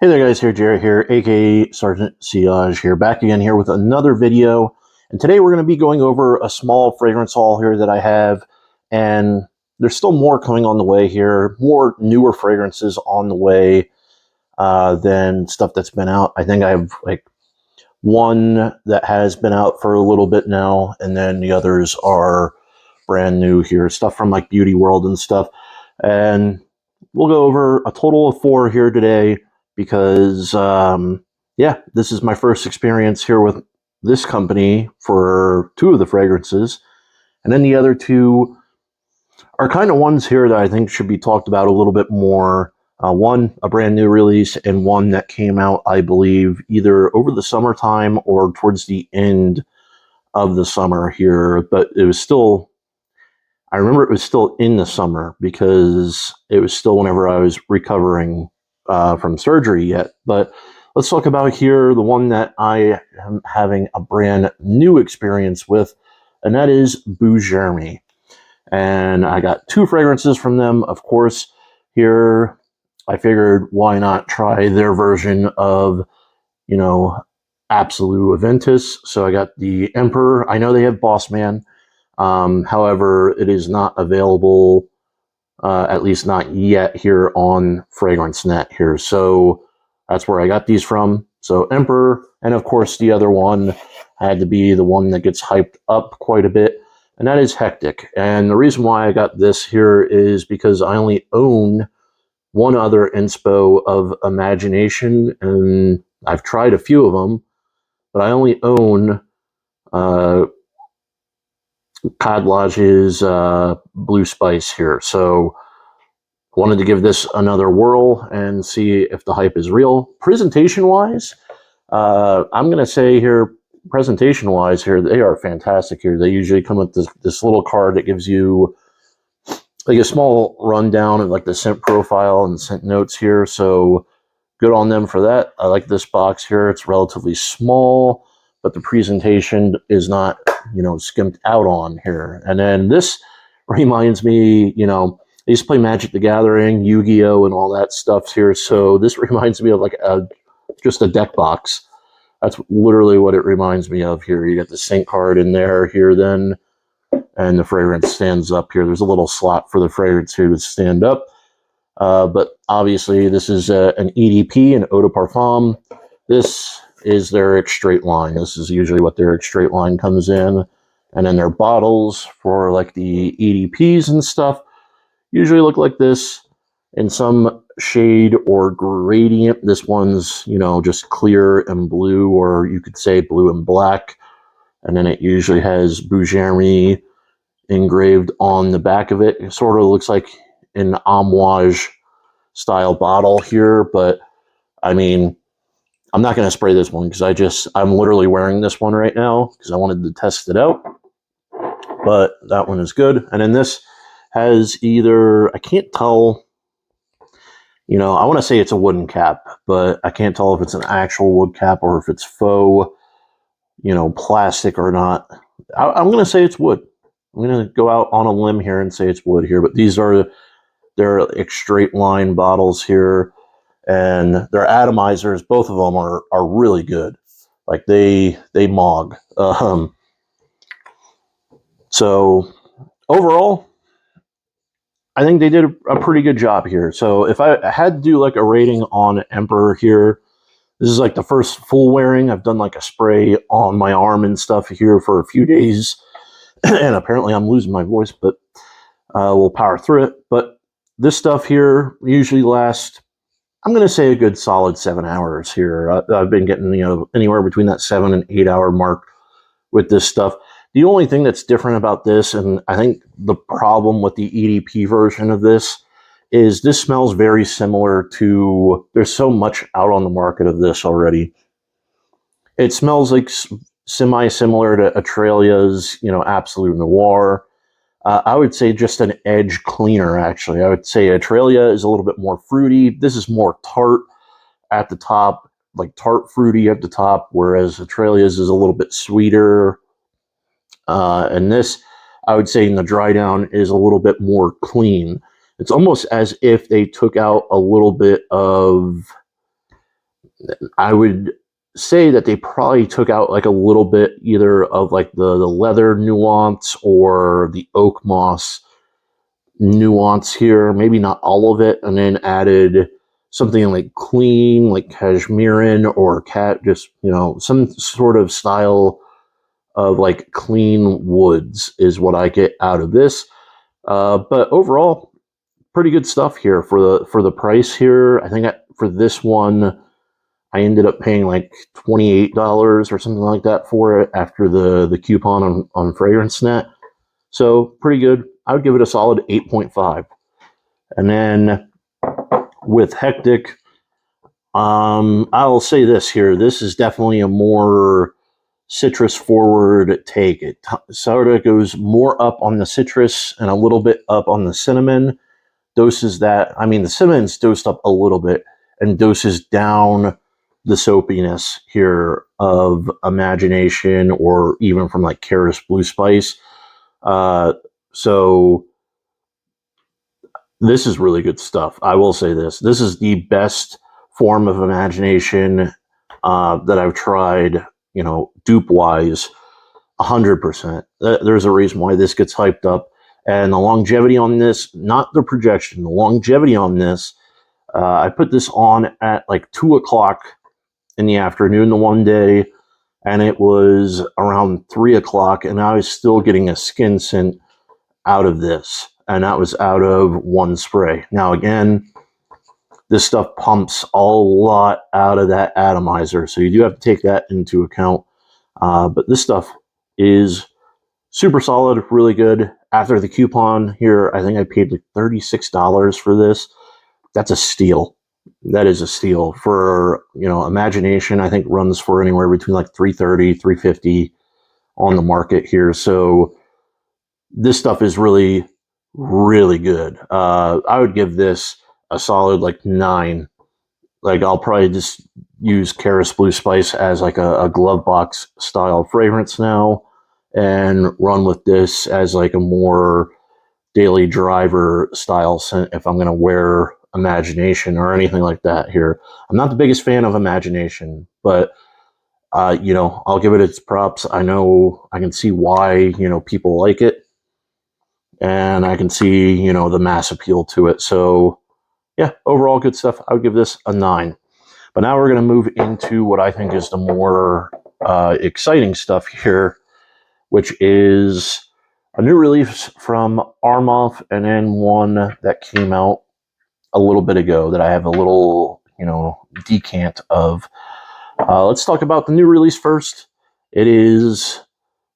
Hey there guys, here Jared here, aka Sergeant Siage here, back again here with another video. And today we're going to be going over a small fragrance haul here that I have, and there's still more coming on the way here, more newer fragrances on the way than stuff that's been out. I think I have like one that has been out for a little bit now, and then the others are brand new here, stuff from like Beauty World and stuff. And we'll go over a total of 4 here today, because yeah, this is my first experience here with this company for 2 of the fragrances, and then the other 2 are kind of ones here that I think should be talked about a little bit more. One, a brand new release, and one that came out, I believe, either over the summertime or towards the end of the summer here, but it was still, I remember it was still in the summer because it was still whenever I was recovering from surgery yet. But let's talk about here the one that I am having a brand new experience with, and that is Bujairami. And I got 2 fragrances from them. Of course, here I figured why not try their version of, you know, Absolute Aventus. So I got the Emperor. I know they have Boss Man. However, it is not available, at least not yet, here on FragranceNet here. So that's where I got these from. So Emperor, and of course the other one had to be the one that gets hyped up quite a bit, and that is Hectic. And the reason why I got this here is because I only own one other inspo of Imagination, and I've tried a few of them, but I only own Cod Lodge's Blue Spice here. So I wanted to give this another whirl and see if the hype is real. Presentation-wise, I'm going to say here, presentation-wise here, they are fantastic here. They usually come with this little card that gives you like a small rundown of like the scent profile and scent notes here. So good on them for that. I like this box here. It's relatively small, but the presentation is not, you know, skimped out on here. And then this reminds me, you know, I used to play Magic the Gathering, Yu-Gi-Oh, and all that stuff here. So this reminds me of like just a deck box. That's literally what it reminds me of here. You got the scent card in there here then, and the fragrance stands up here. There's a little slot for the fragrance here to stand up. But obviously this is an EDP, an Eau de Parfum. This is their extrait line. This is usually what their extrait line comes in. And then their bottles for like the EDPs and stuff usually look like this in some shade or gradient. This one's, you know, just clear and blue, or you could say blue and black. And then it usually has Bujairami engraved on the back of it. It sort of looks like an amouage style bottle here, but I mean, I'm not going to spray this one because I'm literally wearing this one right now because I wanted to test it out. But that one is good. And then this has either, I can't tell, you know, I want to say it's a wooden cap, but I can't tell if it's an actual wood cap or if it's faux, you know, plastic or not. I'm going to say it's wood. I'm going to go out on a limb here and say it's wood here, but these are their extrait line bottles here, and their atomizers, both of them are really good. Like they mog. So overall, I think they did a pretty good job here. So if I had to do like a rating on Emperor here, this is like the first full wearing. I've done like a spray on my arm and stuff here for a few days, and apparently I'm losing my voice, but we'll power through it. But this stuff here usually lasts, I'm going to say, a good solid 7 hours here. I've been getting, you know, anywhere between that 7 and 8 hour mark with this stuff. The only thing that's different about this, and I think the problem with the EDP version of this, is this smells very similar to, there's so much out on the market of this already. It smells like semi-similar to Atralia's, you know, Absolute Noir. I would say just an edge cleaner, actually. I would say Atralia is a little bit more fruity. This is more tart at the top, like tart fruity at the top, whereas Atralia's is a little bit sweeter. And this, I would say in the dry down, is a little bit more clean. It's almost as if they took out a little bit of I would say that they probably took out like a little bit either of like the leather nuance or the oak moss nuance here, maybe not all of it, and then added something like clean, like cashmerean or cat, just, you know, some sort of style of like clean woods is what I get out of this. But overall, pretty good stuff here for the price here. I think for this one, I ended up paying like $28 or something like that for it after the coupon on FragranceNet. So pretty good. I would give it a solid 8.5. And then with Hectic, I'll say this here. This is definitely a more citrus forward take. It sort of goes more up on the citrus and a little bit up on the cinnamon. Doses that, I mean, the cinnamon's dosed up a little bit and doses down the soapiness here of Imagination or even from like Karis Blue Spice. So this is really good stuff. I will say this. This is the best form of Imagination that I've tried, you know, dupe-wise, 100%. There's a reason why this gets hyped up. And the longevity on this, not the projection, the longevity on this, I put this on at like 2 o'clock in the afternoon the one day, and it was around 3 o'clock, and I was still getting a skin scent out of this, and that was out of one spray. Now, again, this stuff pumps a lot out of that atomizer, so you do have to take that into account. But this stuff is super solid, really good. After the coupon here, I think I paid like $36 for this. That's a steal. That is a steal. For, you know, Imagination, I think runs for anywhere between like $330, $350 on the market here. So this stuff is really, really good. I would give this a solid like 9. Like, I'll probably just use Karis Blue Spice as like a glove box style fragrance now, and run with this as like a more daily driver style scent if I'm going to wear Imagination or anything like that here. I'm not the biggest fan of Imagination, but you know, I'll give it its props. I know I can see why, you know, people like it, and I can see, you know, the mass appeal to it. So yeah, overall good stuff. I would give this a 9. But now we're going to move into what I think is the more exciting stuff here, which is a new release from Armaf, and then one that came out a little bit ago that I have a little, you know, decant of. Let's talk about the new release first. It is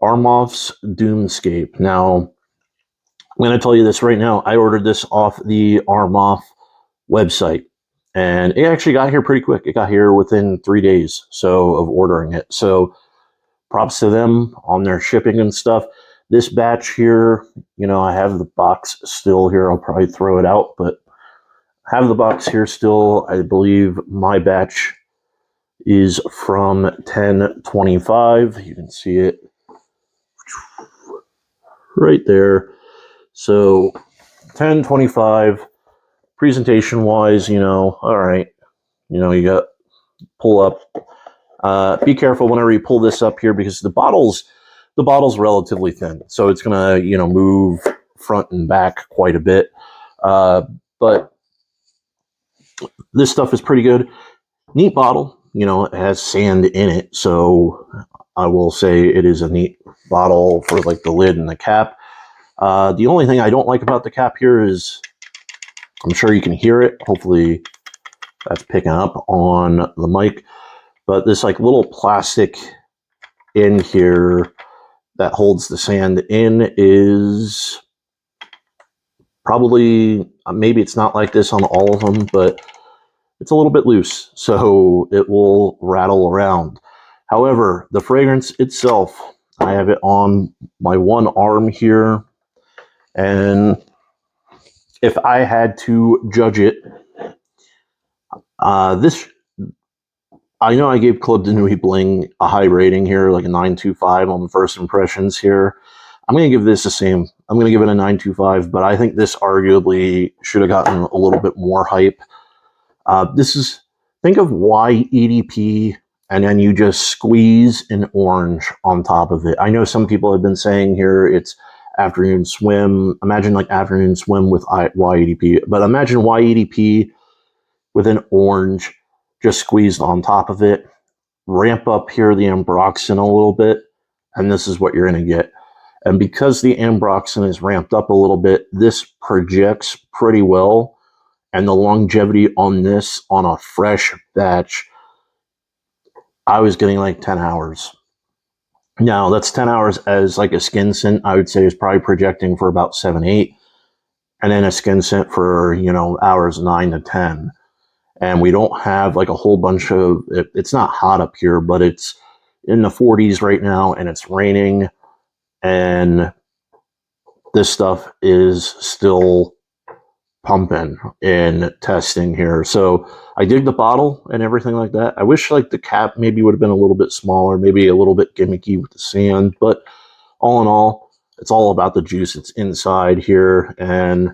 Armaf's Dunescape. Now, I'm going to tell you this right now. I ordered this off the Armaf website, and it actually got here pretty quick. It got here within 3 days of ordering it. So props to them on their shipping and stuff. This batch here, you know, I have the box still here. I'll probably throw it out, but I have the box here still. I believe my batch is from 10/25. You can see it right there. So 10/25, presentation wise, you know, all right. You know, you got pull up. Be careful whenever you pull this up here, because the bottle's relatively thin, so it's gonna, you know, move front and back quite a bit. But this stuff is pretty good. Neat bottle. You know, it has sand in it, so I will say it is a neat bottle for like the lid and the cap. The only thing I don't like about the cap here is, I'm sure you can hear it. Hopefully that's picking up on the mic. But this like little plastic in here that holds the sand in is probably, maybe it's not like this on all of them, but it's a little bit loose, so it will rattle around. However, the fragrance itself, I have it on my one arm here, and if I had to judge it, this, I know I gave Club de Nuit Bling a high rating here, like a 9.25 on the first impressions here. I'm going to give this the same. I'm going to give it a 9.25, but I think this arguably should have gotten a little bit more hype. This is think of YEDP, and then you just squeeze an orange on top of it. I know some people have been saying here it's afternoon swim. Imagine like afternoon swim with YEDP, but imagine YEDP with an orange just squeezed on top of it. Ramp up here the ambroxan a little bit, and this is what you're going to get. And because the ambroxan is ramped up a little bit, this projects pretty well. And the longevity on this, on a fresh batch, I was getting like 10 hours. Now, that's 10 hours as like a skin scent, I would say is probably projecting for about 7, 8. And then a skin scent for, you know, hours 9 to 10. And we don't have like a whole bunch of, it's not hot up here, but it's in the 40s right now, and it's raining. And this stuff is still pumping and testing here. So I dig the bottle and everything like that. I wish like the cap maybe would have been a little bit smaller, maybe a little bit gimmicky with the sand, but all in all, it's all about the juice that's inside here. And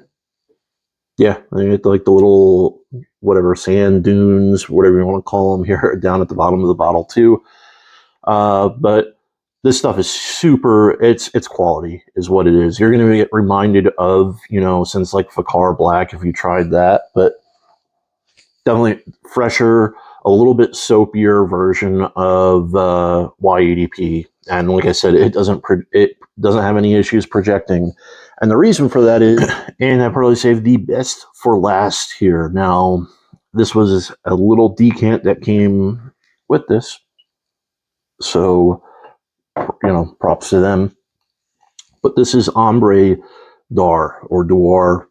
yeah, I mean, it's like the little whatever sand dunes, whatever you want to call them here down at the bottom of the bottle too. But this stuff is super, it's quality is what it is. You're going to get reminded of, you know, since like Fakar Black if you tried that, but definitely fresher, a little bit soapier version of YEDP. And like I said, it doesn't have any issues projecting. And the reason for that is, and I probably saved the best for last here. Now, this was a little decant that came with this. So, you know, props to them. But this is Ombre Dar or Duar.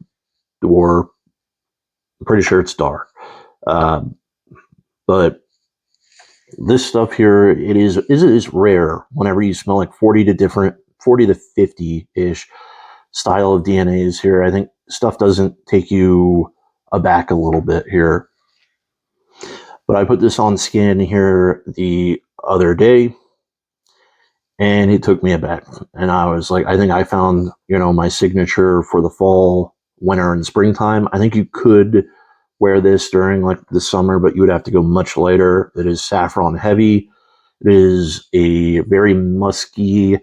I'm pretty sure it's Dar. But this stuff here, it is rare whenever you smell like 40 to 50-ish style of DNAs here. I think stuff doesn't take you aback a little bit here. But I put this on skin here the other day, and it took me aback. And I was like, I think I found, you know, my signature for the fall, winter, and springtime. I think you could wear this during like the summer, but you would have to go much later. It is saffron heavy. It is a very musky,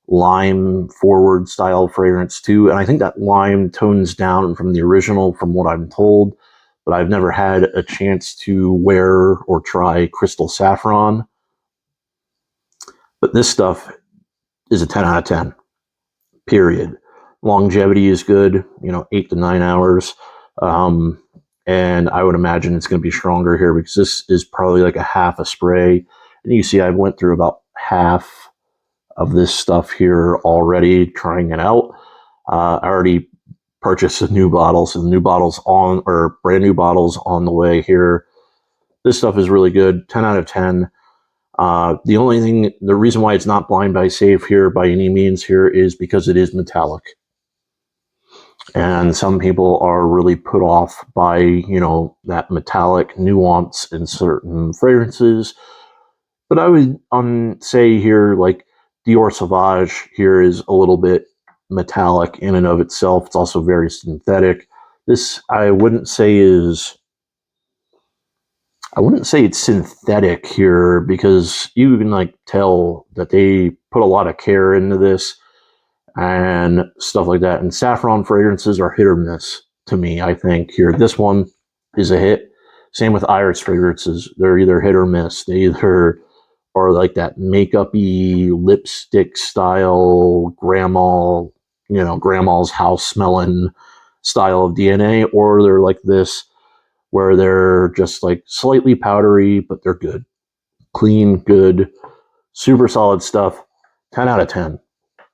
lime forward style fragrance too. And I think that lime tones down from the original from what I'm told, but I've never had a chance to wear or try crystal saffron. But this stuff is a 10 out of 10, period. Longevity is good, you know, 8 to 9 hours. And I would imagine it's going to be stronger here because this is probably like a half a spray. And you see I went through about half of this stuff here already trying it out. I already purchased a new bottle, so the new bottles on, or brand new bottles on the way here. This stuff is really good, 10 out of 10. The reason why it's not blind buy safe here by any means here is because it is metallic. And some people are really put off by, you know, that metallic nuance in certain fragrances. But I would say here, like Dior Sauvage here is a little bit metallic in and of itself. It's also very synthetic. This, I wouldn't say it's synthetic here because you can like tell that they put a lot of care into this and stuff like that. And saffron fragrances are hit or miss to me, I think here. This one is a hit. Same with iris fragrances. They're either hit or miss. They either are like that makeup-y lipstick style grandma's house smelling style of DNA, or they're like this where they're just like slightly powdery, but they're good. Clean, good, super solid stuff. 10 out of 10.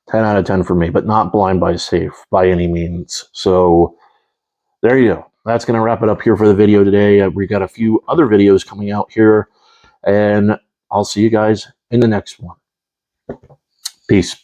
10 out of 10 for me, but not blind buy safe by any means. So there you go. That's going to wrap it up here for the video today. We got a few other videos coming out here, and I'll see you guys in the next one. Peace.